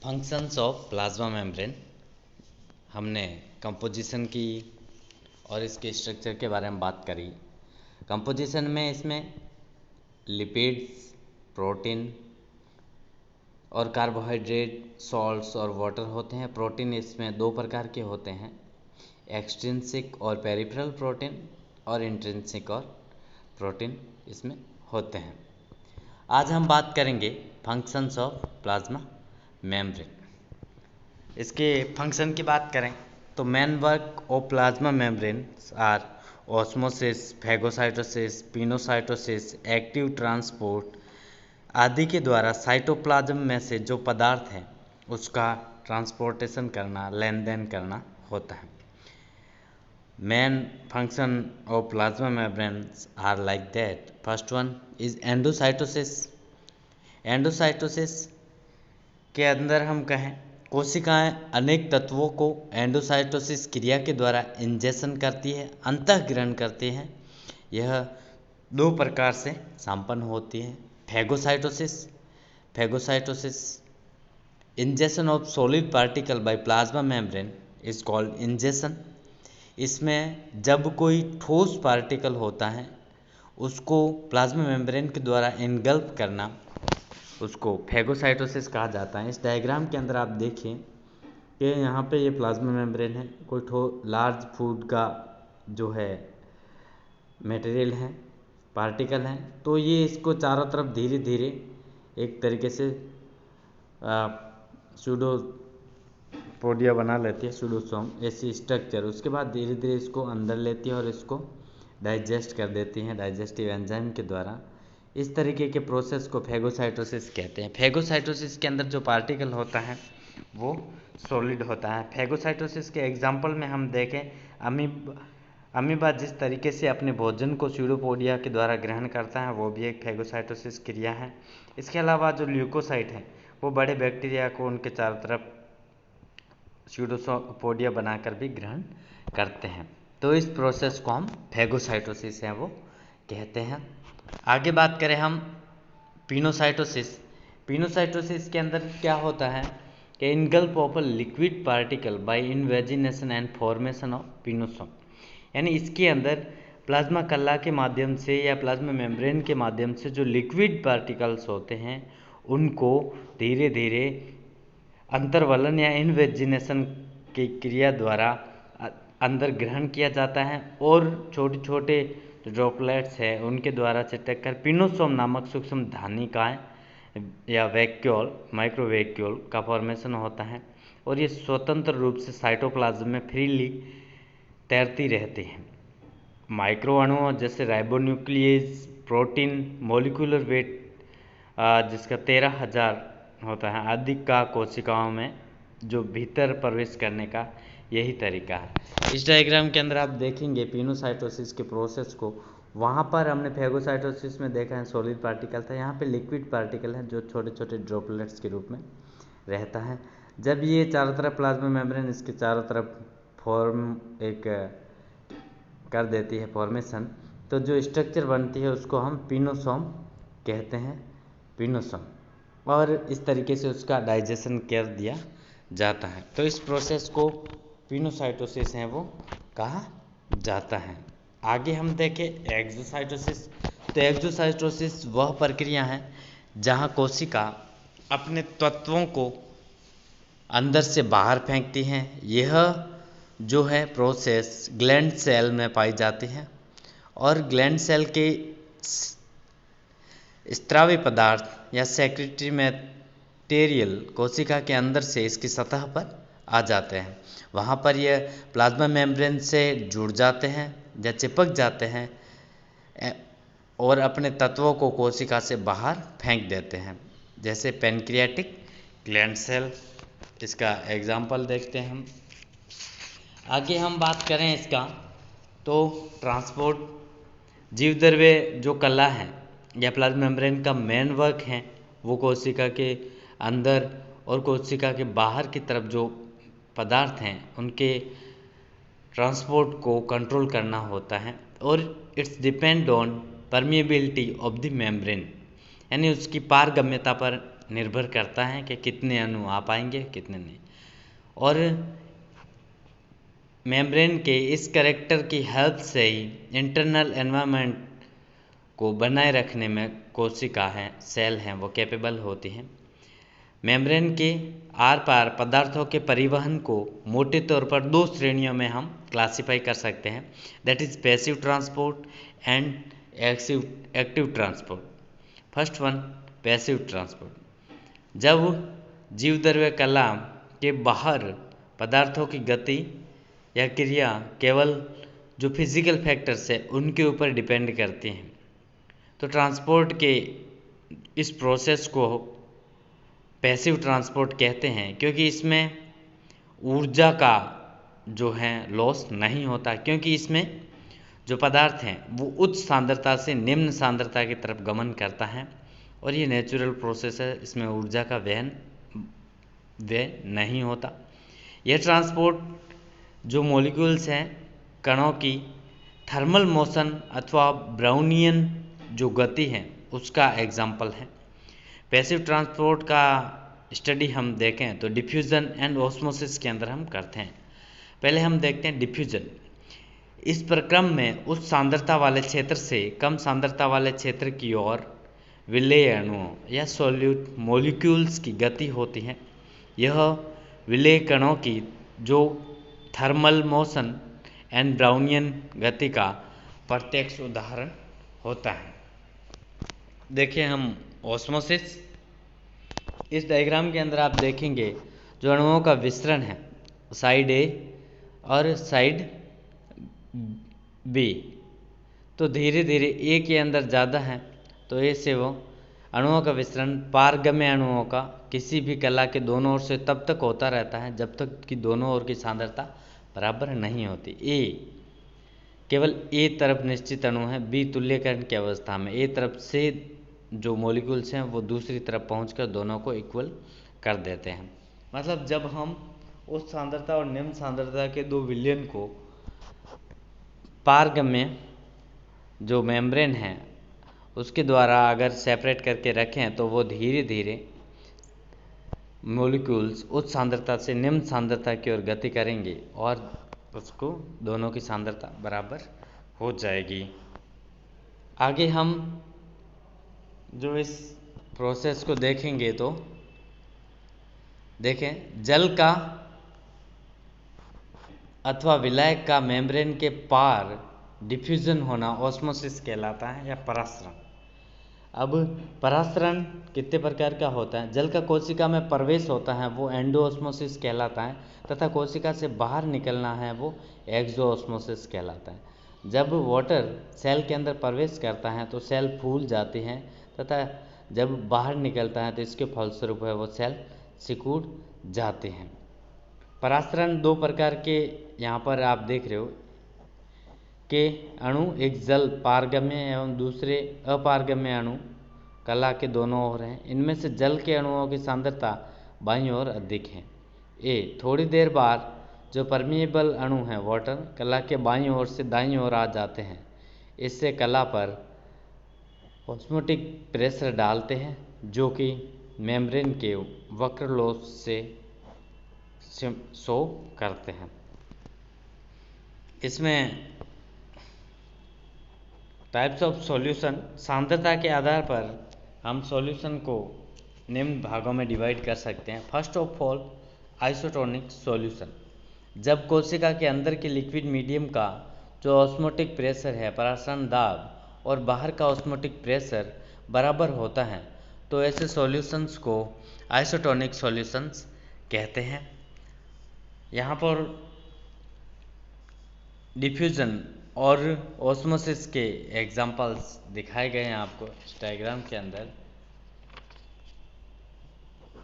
Functions of plasma membrane. हमने composition की और इसके स्ट्रक्चर के बारे में बात करी। कंपोजिशन में इसमें लिपिड्स, प्रोटीन और कार्बोहाइड्रेट, सॉल्ट्स और वाटर होते हैं। प्रोटीन इसमें दो प्रकार के होते हैं, एक्सट्रिंसिक और पेरिफेरल प्रोटीन, और इंट्रिंसिक और प्रोटीन इसमें होते हैं। आज हम बात करेंगे फंक्शंस ऑफ प्लाज्मा मेम्ब्रेन। इसके फंक्शन की बात करें तो main work of plasma membrane are osmosis, phagocytosis, pinocytosis, active transport आदि के द्वारा साइटोप्लाज्म में से जो पदार्थ है उसका ट्रांसपोर्टेशन करना, लेन देन करना होता है। Main function of plasma membranes are like that. First one is endocytosis. Endocytosis के अंदर हम कहें कोशिकाएं अनेक तत्वों को एंडोसाइटोसिस क्रिया के द्वारा इंजेक्शन करती है, अंतःग्रहण करती हैं। यह दो प्रकार से संपन्न होती है। Phagocytosis injection of solid particle by plasma membrane is called injection. इसमें जब कोई ठोस पार्टिकल होता है उसको प्लाज्मा मेम्ब्रेन के द्वारा इनगल्फ करना, उसको फैगोसाइटोसिस कहा जाता है। इस डायग्राम के अंदर आप देखिए कि यहाँ पे ये प्लाज्मा मेम्ब्रेन है, कोई लार्ज फूड का जो है मटेरियल है, पार्टिकल हैं, तो ये इसको चारों तरफ धीरे धीरे एक तरीके से सूडोपोडिया बना लेती है, सूडोसोम ऐसी स्ट्रक्चर। उसके बाद धीरे धीरे इसको अंदर लेती है और इसको डाइजेस्ट कर देती हैं डाइजेस्टिव एंजाइम के द्वारा। इस तरीके के प्रोसेस को फैगोसाइटोसिस कहते हैं। फैगोसाइटोसिस के अंदर जो पार्टिकल होता है वो सॉलिड होता है। फैगोसाइटोसिस के एग्जाम्पल में हम देखें अमीबा जिस तरीके से अपने भोजन को सूडोपोडिया के द्वारा ग्रहण करता है वो भी एक फैगोसाइटोसिस क्रिया है। इसके अलावा जो ल्यूकोसाइट है वो बड़े बैक्टीरिया को उनके चारों तरफ सूडोपोडिया बनाकर भी ग्रहण करते हैं। तो इस प्रोसेस को हम फैगोसाइटोसिस है वो कहते हैं। आगे बात करें हम पिनोसाइटोसिस। पिनोसाइटोसिस के अंदर क्या होता है कि engulf of a liquid particle by invagination and formation of pinosome, यानी इसके अंदर प्लाज्मा कल्ला के माध्यम से या प्लाज्मा मेम्ब्रेन के माध्यम से जो लिक्विड पार्टिकल्स होते हैं उनको धीरे धीरे अंतर्वलन या इनवेजिनेशन की क्रिया द्वारा अंदर ग्रहण किया जाता है और छोटे छोटे ड्रॉपलेट्स है उनके द्वारा चिटक कर पिनोसोम नामक सूक्ष्म धानिकाएँ या वैक्यूल, माइक्रोवैक्यूल का फॉर्मेशन होता है और ये स्वतंत्र रूप से साइटोप्लाज्म में फ्रीली तैरती रहती हैं। माइक्रो अणुओं जैसे राइबोन्यूक्लियेज, प्रोटीन, मोलिकुलर वेट जिसका 13,000 होता है आदि का कोशिकाओं में जो भीतर प्रवेश करने का यही तरीका है। इस डायग्राम के अंदर आप देखेंगे पिनोसाइटोसिस के प्रोसेस को। वहाँ पर हमने फैगोसाइटोसिस में देखा है सॉलिड पार्टिकल था, यहाँ पे लिक्विड पार्टिकल है जो छोटे छोटे ड्रॉपलेट्स के रूप में रहता है। जब ये चारों तरफ प्लाज्मा मेम्ब्रेन इसके चारों तरफ फॉर्म एक कर देती है फॉर्मेशन, तो जो स्ट्रक्चर बनती है उसको हम पिनोसोम कहते हैं, पिनोसोम, और इस तरीके से उसका डाइजेशन कर दिया जाता है। तो इस प्रोसेस को पिनोसाइटोसिस है वो कहा जाता है। आगे हम देखें एक्सोसाइटोसिस। तो एक्सोसाइटोसिस वह प्रक्रिया है जहाँ कोशिका अपने तत्वों को अंदर से बाहर फेंकती हैं। यह जो है प्रोसेस ग्लैंड सेल में पाई जाती है और ग्लैंड सेल के स्रावी पदार्थ या सेक्रेटरी मटेरियल कोशिका के अंदर से इसकी सतह पर आ जाते हैं। वहाँ पर यह प्लाज्मा मेम्ब्रेन से जुड़ जाते हैं या चिपक जाते हैं और अपने तत्वों को कोशिका से बाहर फेंक देते हैं, जैसे पैनक्रियाटिक ग्लैंड सेल, इसका एग्जाम्पल देखते हैं हम। आगे हम बात करें इसका तो ट्रांसपोर्ट जीवद्रव्य जो कला है या प्लाज्मा मेम्ब्रेन का मेन वर्क है वो कोशिका के अंदर और कोशिका के बाहर की तरफ जो पदार्थ हैं उनके ट्रांसपोर्ट को कंट्रोल करना होता है और it's depend on permeability of the membrane, यानी उसकी पारगम्यता पर निर्भर करता है कि कितने अणु आ पाएंगे कितने नहीं। और मेम्ब्रेन के इस कैरेक्टर की हेल्प से ही इंटरनल एनवायरनमेंट को बनाए रखने में कोशिका हैं, सेल हैं, वो कैपेबल होती हैं। मेम्ब्रेन के आर पार पदार्थों के परिवहन को मोटे तौर पर दो श्रेणियों में हम क्लासिफाई कर सकते हैं, that is passive transport and active transport. First one, passive transport. जब जीवद्रव्य कला के बाहर पदार्थों की गति या क्रिया केवल जो फिजिकल फैक्टर्स है उनके ऊपर डिपेंड करती हैं, तो ट्रांसपोर्ट के इस प्रोसेस को पैसिव ट्रांसपोर्ट कहते हैं, क्योंकि इसमें ऊर्जा का जो है लॉस नहीं होता, क्योंकि इसमें जो पदार्थ हैं वो उच्च सांद्रता से निम्न सांद्रता की तरफ गमन करता है, और ये नेचुरल प्रोसेस है, इसमें ऊर्जा का व्यय नहीं होता। यह ट्रांसपोर्ट जो मॉलिक्यूल्स हैं, कणों की थर्मल मोशन अथवा ब्राउनियन जो गति है उसका एग्जाम्पल है। पैसिव ट्रांसपोर्ट का स्टडी हम देखें तो डिफ्यूजन एंड ऑस्मोसिस के अंदर हम करते हैं। पहले हम देखते हैं डिफ्यूजन। इस प्रक्रम में उच्च सांद्रता वाले क्षेत्र से कम सांद्रता वाले क्षेत्र की ओर विलेय अणुओं या सॉल्यूट मॉलिक्यूल्स की गति होती है। यह विलेय कणों की जो थर्मल मोशन एंड ब्राउनियन गति का प्रत्यक्ष उदाहरण होता है। देखिए हम ऑस्मोसिस, इस डायग्राम के अंदर आप देखेंगे जो अणुओं का विसरण है साइड ए और साइड बी, तो धीरे धीरे ए के अंदर ज़्यादा है तो ए से वो अणुओं का विसरण पारगम्य अणुओं का किसी भी कला के दोनों ओर से तब तक होता रहता है जब तक कि दोनों ओर की सांद्रता बराबर नहीं होती। ए केवल ए तरफ निश्चित अणु है, बी तुल्यकरण की अवस्था में, ए तरफ से जो मॉलिक्यूल्स हैं वो दूसरी तरफ पहुंचकर दोनों को इक्वल कर देते हैं। मतलब जब हम उच्च सांद्रता और निम्न सांद्रता के दो विलयन को पारगम्य जो मेम्ब्रेन है उसके द्वारा अगर सेपरेट करके रखें तो वो धीरे धीरे मॉलिक्यूल्स उच्च सांद्रता से निम्न सांद्रता की ओर गति करेंगे और उसको दोनों की सांद्रता बराबर हो जाएगी। आगे हम जो इस प्रोसेस को देखेंगे तो देखें, जल का अथवा विलायक का मेम्ब्रेन के पार डिफ्यूजन होना ऑस्मोसिस कहलाता है या परासरण। अब परासरण कितने प्रकार का होता है? जल का कोशिका में प्रवेश होता है वो एंडोऑस्मोसिस कहलाता है, तथा कोशिका से बाहर निकलना है वो एक्सोऑस्मोसिस कहलाता है। जब वाटर सेल के अंदर प्रवेश करता है तो सेल फूल जाती हैं, तथा जब बाहर निकलता है तो इसके फलस्वरूप है वो सेल सिकुड़ जाते हैं। परासरण दो प्रकार के यहाँ पर आप देख रहे हो के अणु, एक जल पारगम्य एवं दूसरे अपारगम्य अणु कला के दोनों ओर हैं। इनमें से जल के अणुओं की सांद्रता बाईं ओर अधिक है। ए थोड़ी देर बाद जो परमिएबल अणु हैं वाटर कला के बाईं ओर से दाईं ओर आ जाते हैं। इससे कला पर ऑस्मोटिक प्रेशर डालते हैं जो कि मेम्ब्रेन के वक्र लोच से शो करते हैं। इसमें टाइप्स ऑफ सॉल्यूशन, सांद्रता के आधार पर हम सॉल्यूशन को निम्न भागों में डिवाइड कर सकते हैं। First of all isotonic solution. जब कोशिका के अंदर के लिक्विड मीडियम का जो ऑस्मोटिक प्रेशर है, परासरण दाब और बाहर का ऑस्मोटिक प्रेशर बराबर होता है तो ऐसे सॉल्यूशंस को आइसोटोनिक सॉल्यूशंस कहते हैं। यहाँ पर डिफ्यूजन और ऑस्मोसिस के एग्जाम्पल्स दिखाए गए हैं आपको इस डायग्राम के अंदर।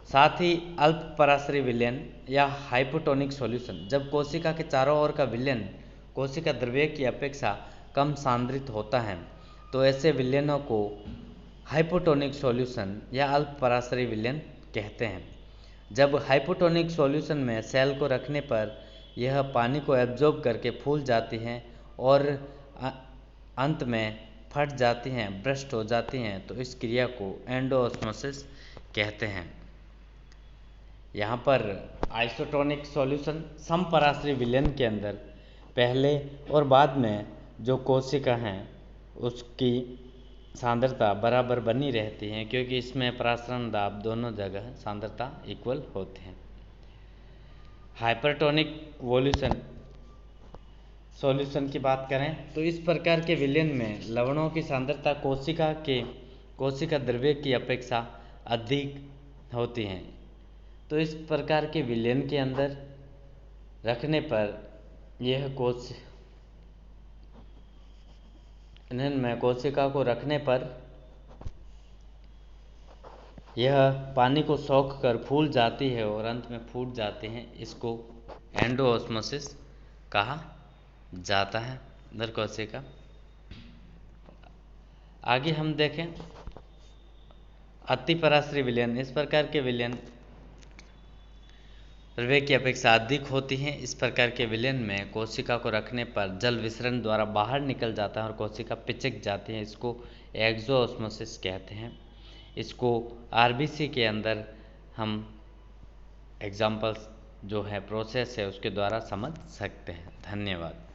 साथ ही अल्प पराश्रयी विलयन या हाइपोटोनिक सॉल्यूशन। जब कोशिका के चारों ओर का विलयन कोशिका द्रव्य की अपेक्षा कम सांद्रित होता है तो ऐसे विलयनों को हाइपोटोनिक सॉल्यूशन या अल्प पराश्रयी विलयन कहते हैं। जब हाइपोटोनिक सॉल्यूशन में सेल को रखने पर यह पानी को एब्जॉर्ब करके फूल जाती हैं और अंत में फट जाती हैं, ब्रस्ट हो जाती हैं, तो इस क्रिया को एंडोऑस्मोसिस कहते हैं। यहाँ पर आइसोटोनिक सॉल्यूशन समपराश्रयी विलयन के अंदर पहले और बाद में जो कोशिका हैं उसकी सांद्रता बराबर बनी रहती है, क्योंकि इसमें परासरण दाब दोनों जगह सांद्रता इक्वल होते हैं। हाइपरटोनिक वॉल्यूशन सॉल्यूशन की बात करें तो इस प्रकार के विलयन में लवणों की सांद्रता कोशिका द्रव्य की अपेक्षा अधिक होती है। तो इस प्रकार के विलयन के अंदर रखने पर इनमें कोशिका को रखने पर यह पानी को सोख कर फूल जाती है और अंत में फूट जाते हैं। इसको एंडोऑस्मोसिस कहा जाता है नर कोशिका। आगे हम देखें अतिपराश्रयी विलयन। इस प्रकार के विलयन द्रव्य की अपेक्षा अधिक होती हैं। इस प्रकार के विलयन में कोशिका को रखने पर जल विसरण द्वारा बाहर निकल जाता है और कोशिका पिचक जाती है। इसको एक्सोऑस्मोसिस कहते हैं। इसको आरबीसी के अंदर हम एग्जाम्पल्स जो है प्रोसेस है उसके द्वारा समझ सकते हैं। धन्यवाद।